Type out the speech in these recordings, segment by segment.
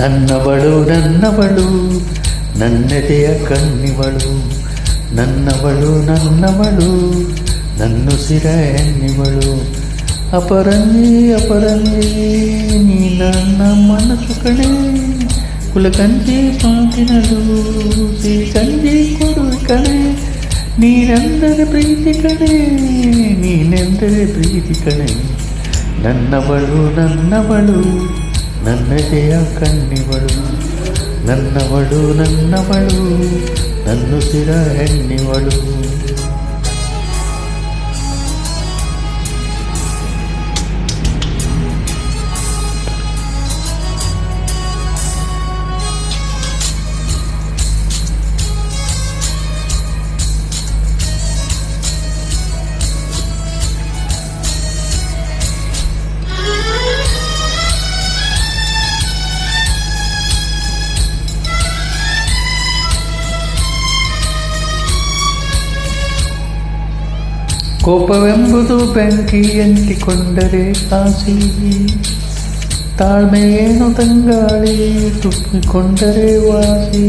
ನನ್ನವಳು ನನ್ನವಳು ನನ್ನೆದೆಯ ಕಣ್ಣಿವಳು, ನನ್ನವಳು ನನ್ನವಳು ನನ್ನುಸಿರ ಹೆಣ್ಣಿವಳು. ಅಪರಂಜಿ ಅಪರಂಜಿ ನೀ ನನ್ನ ಮನಸ್ಸು ಕಣೆ, ಕುಲಕಂಜಿ ಮಾತಿನಲು ಸಿಹಿಕಂಜಿ ಕೊಡುವೆ ಕಣೆ. ನೀನೆಂದರೆ ಪ್ರೀತಿ ಕಣೆ, ನೀನೆಂದರೆ ಪ್ರೀತಿ ಕಣೆ. ನನ್ನವಳು ನನ್ನವಳು ನನ್ನೆದೆಯ ಕಣ್ಣಿವಳು, ನನ್ನವಳು ನನ್ನವಳು ನನ್ನುಸಿರ ಹೆಣ್ಣಿವಳು. ಕೋಪವೆಂಬುದು ಬೆಂಕಿಯಂಟಿಕೊಂಡರೆ ಕಾಸಿ, ತಾಳ್ಮೆಯೇನು ತಂಗಾಳಿ ತುಪ್ಪಿಕೊಂಡರೆ ವಾಸಿ.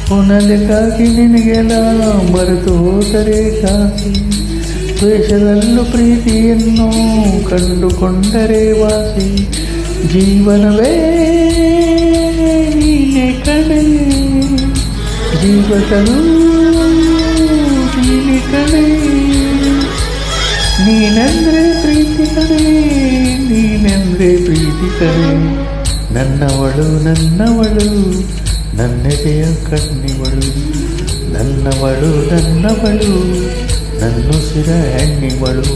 ಪುನಲೆಗಾಗಿ ನಿನಗೆಲ್ಲ ಮರೆತು ಹೋದರೆ ಕಾಸಿ, ದ್ವೇಷದಲ್ಲೂ ಪ್ರೀತಿಯನ್ನು ಕಂಡುಕೊಂಡರೆ ವಾಸಿ. ಜೀವನವೇ ನೀನೆ ಕಣೆ, ಜೀವನದಲ್ಲೂ ನೀನೆ ಕಣೆ. ನೀನೆಂದ್ರೆ ಪ್ರೀತಿ ಕಣೆ, ನೀನೆಂದ್ರೆ ಪ್ರೀತಿ ಕಣೆ. ನನ್ನವಳು ನನ್ನವಳು ನನ್ನೆದೆಯ ಕಣ್ಣಿವಳು, ನನ್ನವಳು ನನ್ನವಳು ನನ್ನುಸಿರ ಹೆಣ್ಣಿವಳು.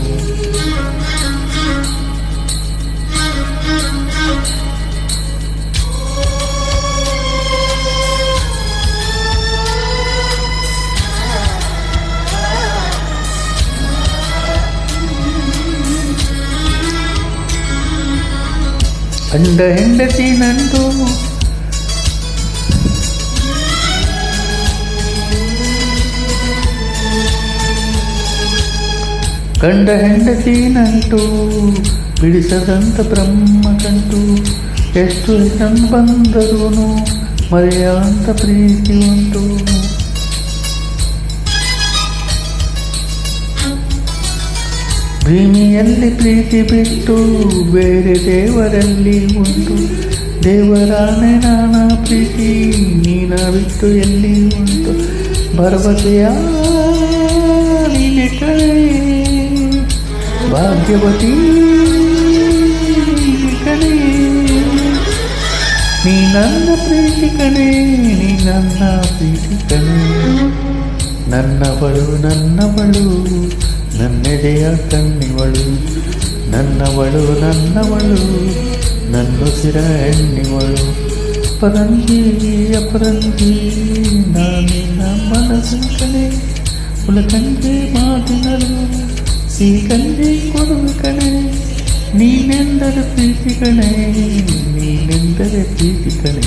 ಗಂಡ ಹೆಂಡತಿ ನಂಟು, ಗಂಡ ಹೆಂಡತಿ ನಂಟು ಬಿಡಿಸದಂತ ಬ್ರಹ್ಮ ಕಂಟು. ಎಷ್ಟು ಹೆಸರು ಬಂದರೂ ಮರೆಯುವಂತ ಪ್ರೀತಿ ಉಂಟು. ಭೂಮಿಯಲ್ಲಿ ಪ್ರೀತಿ ಬಿಟ್ಟು ಬೇರೆ ದೇವರಲ್ಲಿ ಉಂಟು. ದೇವರಾಣೆ ನಾನಾ ಪ್ರೀತಿ ನೀನ ಬಿಟ್ಟು ಎಲ್ಲಿ ಉಂಟು. ಭರವಸೆಯ ನೀನೆ ಕಣೆ, ಭಾಗ್ಯವತಿ ಕಣೆ. ನೀ ನನ್ನ ಪ್ರೀತಿ ಕಣೆ, ನೀ ನನ್ನ ಪ್ರೀತಿ ಕಣೆ. ನನ್ನವಳು ನನ್ನವಳು ನನ್ನೆದೆಯ ಕಣ್ಣಿವಳು, ನನ್ನವಳು ನನ್ನವಳು ನನ್ನುಸಿರ ಹೆಣ್ಣಿವಳು. ಅಪರಂಜಿ ಅಪರಂಜಿ ನಾನಿನ ಮನಸ್ಸು ಕಣೆ, ಕುಲಕಂಜಿ ಮಾತಿನಲು ಸಿಹಿಕಂಜಿ ಕೊಡುವೆ ಕಣೆ. ನೀನೆಂದರೆ ಪ್ರೀತಿ ಕಣೆ, ನೀನೆಂದರೆ ಪ್ರೀತಿ ಕಣೆ.